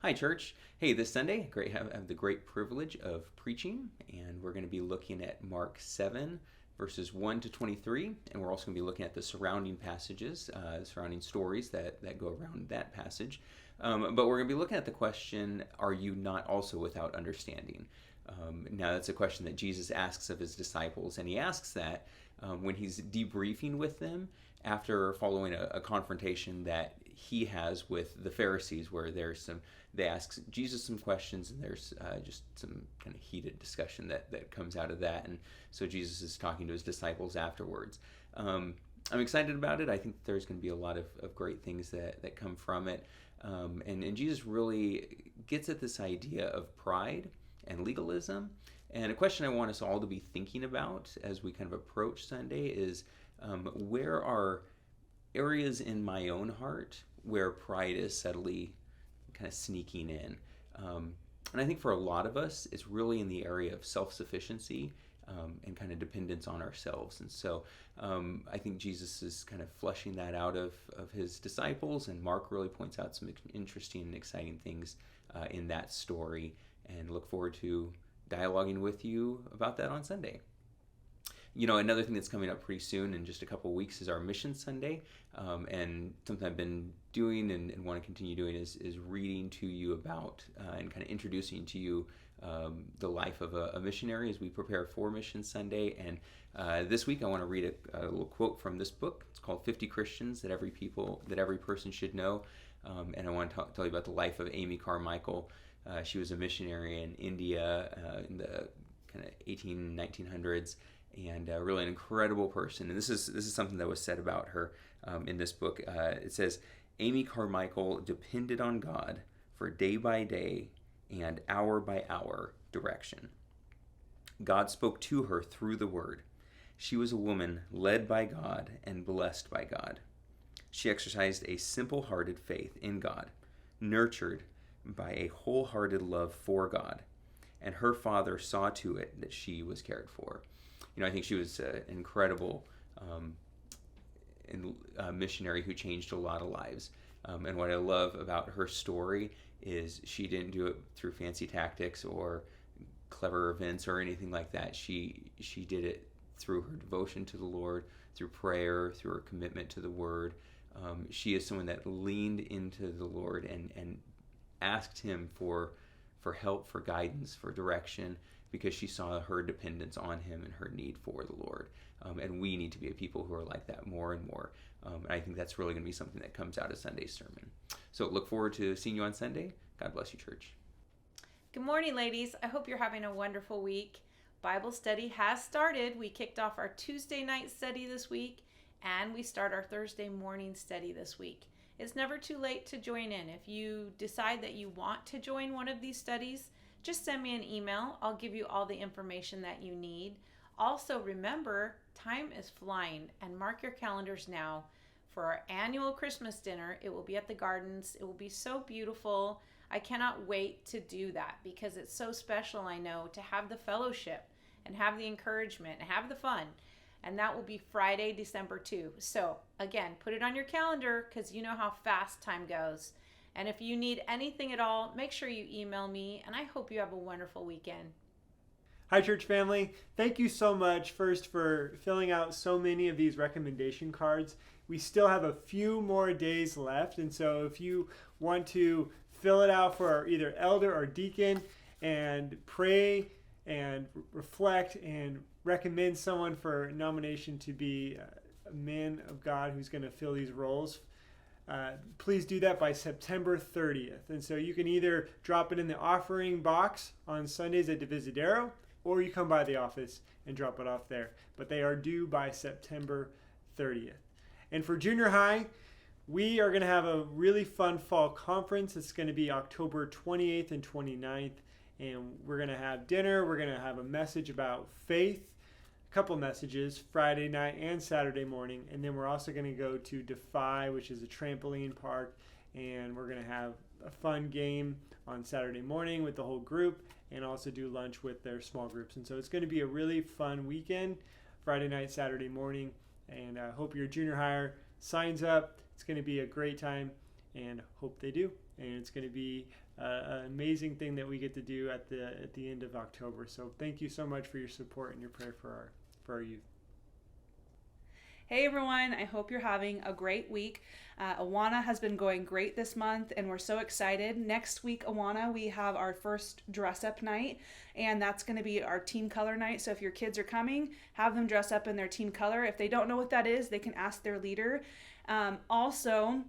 Hi, church. Hey, this Sunday, have the great privilege of preaching, and we're going to be looking at Mark 7, verses 1 to 23, and we're also going to be looking at the surrounding passages, surrounding stories that go around that passage. But we're going to be looking at the question, are you not also without understanding? Now, that's a question that Jesus asks of his disciples, and he asks that when he's debriefing with them after following a confrontation that he has with the Pharisees, where they ask Jesus some questions, and there's just some kind of heated discussion that comes out of that. And so Jesus is talking to his disciples afterwards. I'm excited about it. I think there's going to be a lot of great things that come from it. And Jesus really gets at this idea of pride and legalism. And a question I want us all to be thinking about as we kind of approach Sunday is where are areas in my own heart where pride is subtly kind of sneaking in. And I think for a lot of us, it's really in the area of self-sufficiency and kind of dependence on ourselves. And so I think Jesus is kind of fleshing that out of his disciples, and Mark really points out some interesting and exciting things in that story, and look forward to dialoguing with you about that on Sunday. You know, another thing that's coming up pretty soon in just a couple of weeks is our Mission Sunday. And something I've been doing and want to continue doing is reading to you about and kind of introducing to you the life of a missionary as we prepare for Mission Sunday. And this week I want to read a little quote from this book. It's called 50 Christians that every person should know. And I want to tell you about the life of Amy Carmichael. She was a missionary in India in the kind of 1900s. And really an incredible person. And this is something that was said about her in this book. It says, Amy Carmichael depended on God for day by day and hour by hour direction. God spoke to her through the Word. She was a woman led by God and blessed by God. She exercised a simple-hearted faith in God, nurtured by a wholehearted love for God. And her father saw to it that she was cared for. You know, I think she was an incredible missionary who changed a lot of lives. And what I love about her story is she didn't do it through fancy tactics or clever events or anything like that. She did it through her devotion to the Lord, through prayer, through her commitment to the Word. She is someone that leaned into the Lord and asked Him for help, for guidance, for direction, because she saw her dependence on Him and her need for the Lord. And we need to be a people who are like that more and more. And I think that's really going to be something that comes out of Sunday's sermon. So look forward to seeing you on Sunday. God bless you, church. Good morning, ladies. I hope you're having a wonderful week. Bible study has started. We kicked off our Tuesday night study this week, and we start our Thursday morning study this week. It's never too late to join in. If you decide that you want to join one of these studies, just send me an email. I'll give you all the information that you need. Also, remember, time is flying, and mark your calendars now for our annual Christmas dinner. It will be at the Gardens. It will be so beautiful. I cannot wait to do that because it's so special, I know, to have the fellowship and have the encouragement and have the fun. And that will be Friday, December 2. So, again, put it on your calendar because you know how fast time goes. And if you need anything at all, make sure you email me, and I hope you have a wonderful weekend. Hi, church family. Thank you so much, first, for filling out so many of these recommendation cards. We still have a few more days left, and so if you want to fill it out for either elder or deacon and pray and reflect and recommend someone for nomination to be a man of God who's going to fill these roles, please do that by September 30th. And so you can either drop it in the offering box on Sundays at Divisadero, or you come by the office and drop it off there. But they are due by September 30th. And for junior high, we are going to have a really fun fall conference. It's going to be October 28th and 29th. And we're going to have dinner. We're going to have a message about faith. Couple messages Friday night and Saturday morning, and then we're also going to go to Defy, which is a trampoline park, and we're going to have a fun game on Saturday morning with the whole group, and also do lunch with their small groups. And so it's going to be a really fun weekend, Friday night, Saturday morning, and I hope your junior higher signs up. It's going to be a great time, and hope they do. And it's going to be an amazing thing that we get to do at the end of October. So thank you so much for your support and your prayer for our youth. Hey everyone, I hope you're having a great week. Awana has been going great this month and we're so excited. Next week, Awana, we have our first dress up night, and that's going to be our team color night. So if your kids are coming, have them dress up in their team color. If they don't know what that is, they can ask their leader. Also,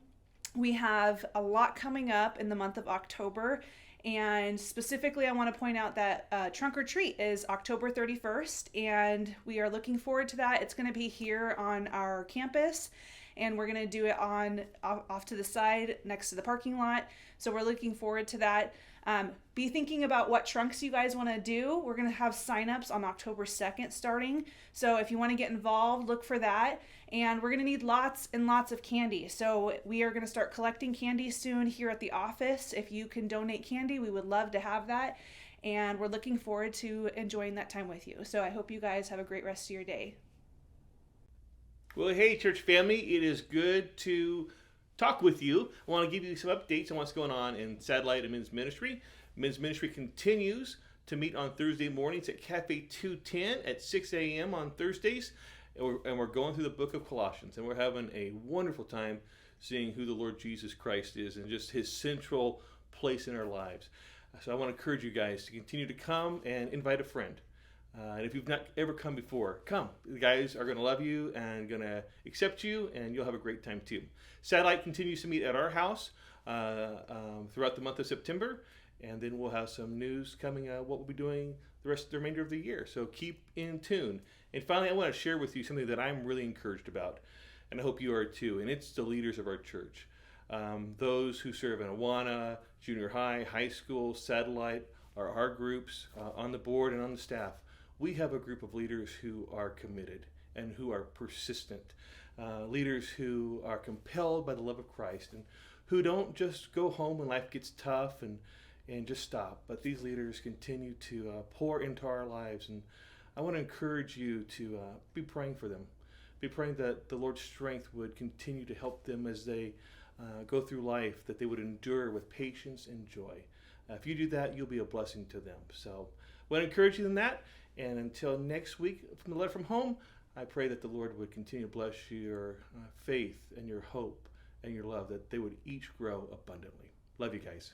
we have a lot coming up in the month of October. And specifically, I want to point out that Trunk or Treat is October 31st, and we are looking forward to that. It's going to be here on our campus, and we're going to do it off to the side next to the parking lot. So we're looking forward to that. Be thinking about what trunks you guys want to do. We're going to have signups on October 2nd starting. So if you want to get involved, look for that. And we're going to need lots and lots of candy. So we are going to start collecting candy soon here at the office. If you can donate candy, we would love to have that. And we're looking forward to enjoying that time with you. So I hope you guys have a great rest of your day. Well, hey, church family, it is good to talk with you. I want to give you some updates on what's going on in Satellite and Men's Ministry. Men's Ministry continues to meet on Thursday mornings at Cafe 210 at 6 a.m. on Thursdays. And we're going through the book of Colossians, and we're having a wonderful time seeing who the Lord Jesus Christ is and just his central place in our lives. So I want to encourage you guys to continue to come and invite a friend. And if you've not ever come before, come. The guys are going to love you and going to accept you, and you'll have a great time too. Satellite continues to meet at our house throughout the month of September, and then we'll have some news coming what we'll be doing the remainder of the year. So keep in tune. And finally, I want to share with you something that I'm really encouraged about, and I hope you are too, and it's the leaders of our church. Those who serve in Awana, junior high, high school, Satellite, are our groups on the board and on the staff. We have a group of leaders who are committed and who are persistent, leaders who are compelled by the love of Christ and who don't just go home when life gets tough and just stop, but these leaders continue to pour into our lives. And I want to encourage you to be praying for them. Be praying that the Lord's strength would continue to help them as they go through life, that they would endure with patience and joy. If you do that, you'll be a blessing to them. So I want to encourage you in that. And until next week from the Letter from Home, I pray that the Lord would continue to bless your faith and your hope and your love, that they would each grow abundantly. Love you guys.